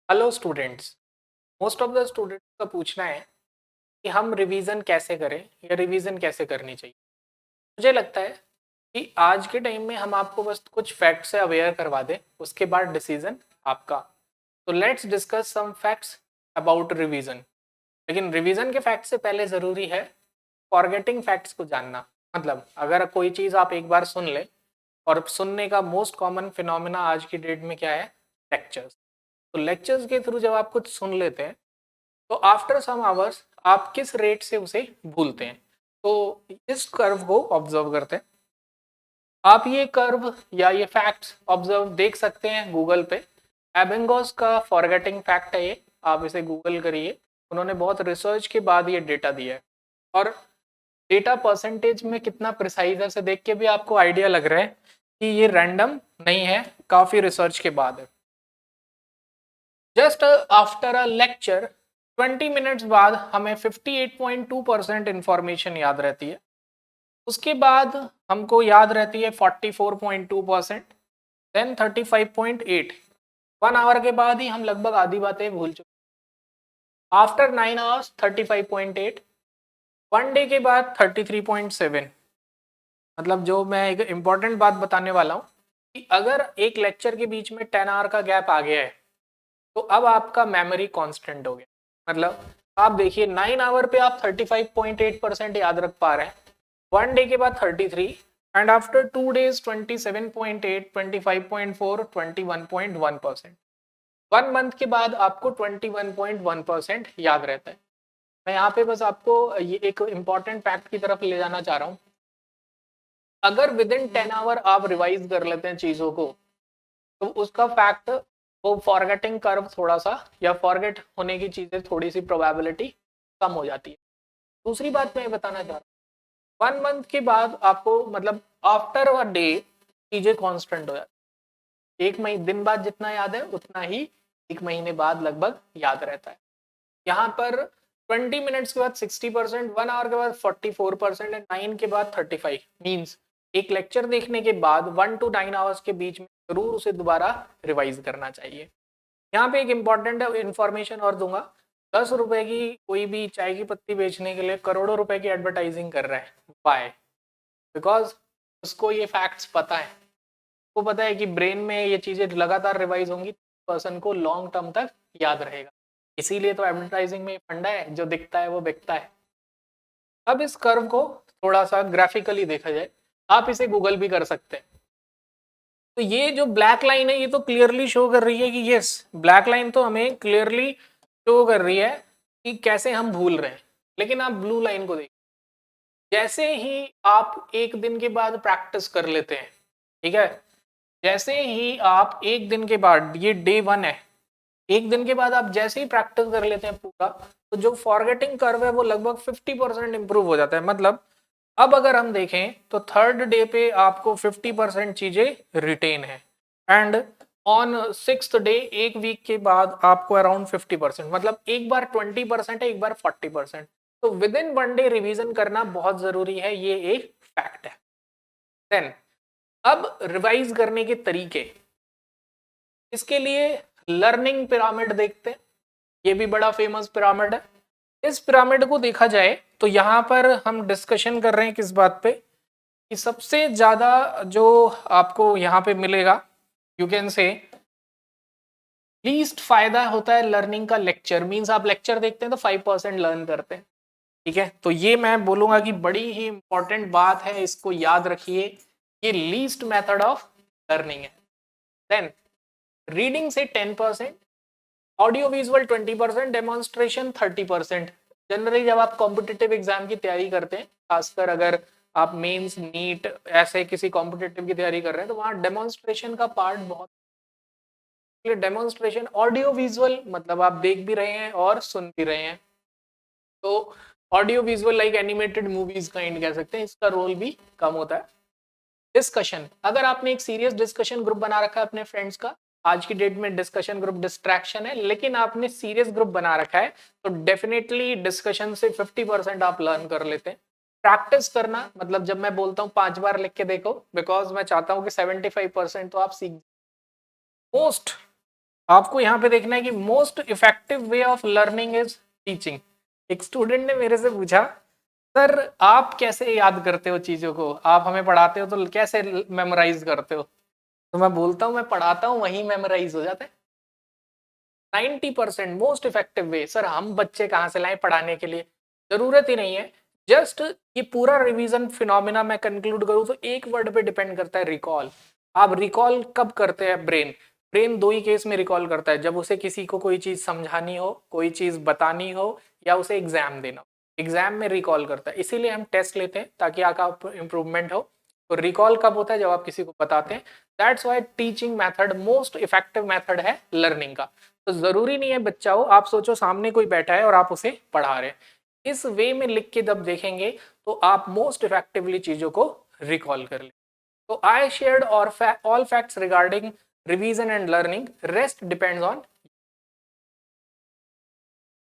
Hello students. Most of the students का पूछना है कि हम रिवीजन कैसे करें या रिवीजन कैसे करनी चाहिए। मुझे लगता है कि आज के टाइम में हम आपको बस कुछ फैक्ट से अवेयर करवा दें, उसके बाद डिसीजन आपका। तो let's discuss some facts about revision. लेकिन रिवीजन के फैक्ट से पहले ज़रूरी है फॉरगेटिंग फैक्ट्स को जानना। मतलब अगर कोई चीज़ आप एक बार सुन ले, और सुनने का मोस्ट कॉमन फिनोमिना आज की डेट में क्या है? लेक्चर्स। तो लेक्चर्स के थ्रू जब आप कुछ सुन लेते हैं तो आफ्टर सम आवर्स आप किस रेट से उसे भूलते हैं। तो इस कर्व को ऑब्जर्व करते हैं। आप ये कर्व या ये फैक्ट्स ऑब्जर्व देख सकते हैं गूगल पे। एबिंगोस का फॉरगेटिंग फैक्ट है ये, आप इसे गूगल करिए। उन्होंने बहुत रिसर्च के बाद ये डेटा दिया है, और डेटा परसेंटेज में कितना प्रिसाइज है उसे देख के भी आपको आइडिया लग रहा है कि ये रैंडम नहीं है, काफी रिसर्च के बाद है। Just after a lecture 20 minutes बाद हमें 58.2% इंफॉर्मेशन याद रहती है। उसके बाद हमको याद रहती है 44.2%, देन 35.8। 1 आवर के बाद ही हम लगभग आधी बातें भूल चुके। After 9 hours 35.8। 1 डे के बाद 33.7। मतलब जो मैं एक इम्पॉर्टेंट बात बताने वाला हूँ कि अगर एक लेक्चर के बीच में 10 आवर का गैप आ गया है तो अब आपका मेमोरी कांस्टेंट हो गया। मतलब आप देखिए 9 आवर पे आप 35.8% याद रख पा रहे हैं, 1 डे के बाद 33, एंड आफ्टर 2 डेज 27.8, 25.4, 21.1%। 1 मंथ के बाद आपको 21.1% याद रहता है। मैं यहाँ पे बस आपको ये एक इम्पॉर्टेंट फैक्ट की तरफ ले जाना चाह रहा हूँ। अगर विद इन 10 आवर आप रिवाइज कर लेते हैं चीजों को, तो उसका फैक्ट वो फॉरगेटिंग कर्व थोड़ा सा या फॉरगेट होने की चीजें थोड़ी सी प्रोबेबिलिटी कम हो जाती है। दूसरी बात मैं बताना चाह रहा हूँ, 1 मंथ के बाद आपको मतलब आफ्टर अ डे चीजें कांस्टेंट हो जाती है। एक महीने दिन बाद जितना याद है उतना ही 1 महीने बाद लगभग याद रहता है। यहाँ पर 20 मिनट्स के बाद 60%, 1 आवर के बाद 44% एंड 9 के बाद 35। मीन्स एक लेक्चर देखने के बाद 1 to 9 आवर्स के बीच में जरूर उसे दोबारा रिवाइज करना चाहिए। यहाँ पे एक इम्पॉर्टेंट इन्फॉर्मेशन और दूंगा। 10 रुपए की कोई भी चाय की पत्ती बेचने के लिए करोड़ों रुपए की एडवर्टाइजिंग कर रहा है। वाई? बिकॉज उसको ये फैक्ट्स पता है। वो पता है कि ब्रेन में ये चीजें लगातार रिवाइज होंगी, पर्सन को लॉन्ग टर्म तक याद रहेगा। इसीलिए तो एडवर्टाइजिंग में फंडा है, जो दिखता है वो बिकता है। अब इस कर्व को थोड़ा सा ग्राफिकली देखा जाए, आप इसे गूगल भी कर सकते हैं। तो ये जो ब्लैक लाइन है ये तो क्लियरली शो कर रही है कि यस, ब्लैक लाइन तो हमें क्लियरली शो कर रही है कि कैसे हम भूल रहे हैं। लेकिन आप ब्लू लाइन को देखिए, जैसे ही आप एक दिन के बाद प्रैक्टिस कर लेते हैं, ठीक है, जैसे ही आप एक दिन के बाद, ये डे 1 है, एक दिन के बाद आप जैसे ही प्रैक्टिस कर लेते हैं पूरा, तो जो फॉरगेटिंग कर्व है वो लगभग 50% इंप्रूव हो जाता है। मतलब अब अगर हम देखें तो थर्ड डे पे आपको 50% चीजें रिटेन है, एंड ऑन 6th डे, एक वीक के बाद आपको अराउंड 50%। मतलब एक बार 20% है, एक बार 40%। तो विद इन 1 डे रिवीजन करना बहुत जरूरी है, ये एक फैक्ट है। देन अब रिवाइज करने के तरीके, इसके लिए लर्निंग पिरामिड देखते हैं। ये भी बड़ा फेमस पिरामिड है। इस पिरामिड को देखा जाए तो यहाँ पर हम डिस्कशन कर रहे हैं किस बात पे, कि सबसे ज्यादा जो आपको यहाँ पे मिलेगा, यू कैन से लीस्ट फायदा होता है लर्निंग का लेक्चर। मींस आप लेक्चर देखते हैं तो 5% लर्न करते हैं, ठीक है। तो ये मैं बोलूंगा कि बड़ी ही इंपॉर्टेंट बात है, इसको याद रखिए। ये लीस्ट मेथड ऑफ लर्निंग है। देन रीडिंग से 10%, ऑडियो विजुअल 20%, डेमोन्स्ट्रेशन 30%। जनरली जब आप कॉम्पिटिटिव एग्जाम की तैयारी करते हैं, खासकर अगर आप मेंस, नीट ऐसे किसी कॉम्पिटिटिव की तैयारी कर रहे हैं, तो वहाँ डेमोन्स्ट्रेशन का पार्ट बहुत, डेमोन्स्ट्रेशन ऑडियो विजुअल मतलब आप देख भी रहे हैं और सुन भी रहे हैं। तो audio visual like animated movies kind कह सकते हैं, इसका रोल भी कम होता है। डिस्कशन, अगर आपने एक सीरियस डिस्कशन ग्रुप बना रखा है अपने फ्रेंड्स का, आज की डेट में डिस्कशन ग्रुप डिस्ट्रैक्शन है, लेकिन आपने सीरियस ग्रुप बना रखा है, तो डेफिनेटली डिस्कशन से 50% आप लर्न कर लेते हैं। प्रैक्टिस करना, मतलब जब मैं बोलता हूँ 5 बार लिख के देखो, बिकॉज मैं चाहता हूँ कि 75% तो आप सीख। मोस्ट आपको यहाँ पे देखना है कि most effective way of learning is teaching. एक स्टूडेंट ने मेरे से पूछा, सर आप कैसे याद करते हो चीजों को, आप हमें पढ़ाते हो तो कैसे मेमोराइज करते हो? तो मैं बोलता हूँ मैं पढ़ाता हूँ वही मेमोराइज हो जाता है। 90% मोस्ट इफेक्टिव वे। सर हम बच्चे कहाँ से लाएं पढ़ाने के लिए? जरूरत ही नहीं है। जस्ट ये पूरा रिवीजन फिनोमिना मैं कंक्लूड करूँ तो एक वर्ड पे डिपेंड करता है, रिकॉल। आप रिकॉल कब करते हैं? ब्रेन। ब्रेन दो ही केस में रिकॉल करता है, जब उसे किसी को कोई चीज समझानी हो, कोई चीज बतानी हो, या उसे एग्जाम देना हो। एग्जाम में रिकॉल करता है, इसीलिए हम टेस्ट लेते हैं ताकि आपका इंप्रूवमेंट हो। तो रिकॉल कब होता है? जब आप किसी को बताते हैं। That's why teaching method most effective method है लर्निंग का। तो जरूरी नहीं है बच्चा हो, आप सोचो सामने कोई बैठा है और आप उसे पढ़ा रहे हैं, इस वे में लिख के जब देखेंगे तो आप मोस्ट इफेक्टिवली चीजों को रिकॉल कर ले। तो आई शेयर्ड और all facts regarding revision and learning, rest depends on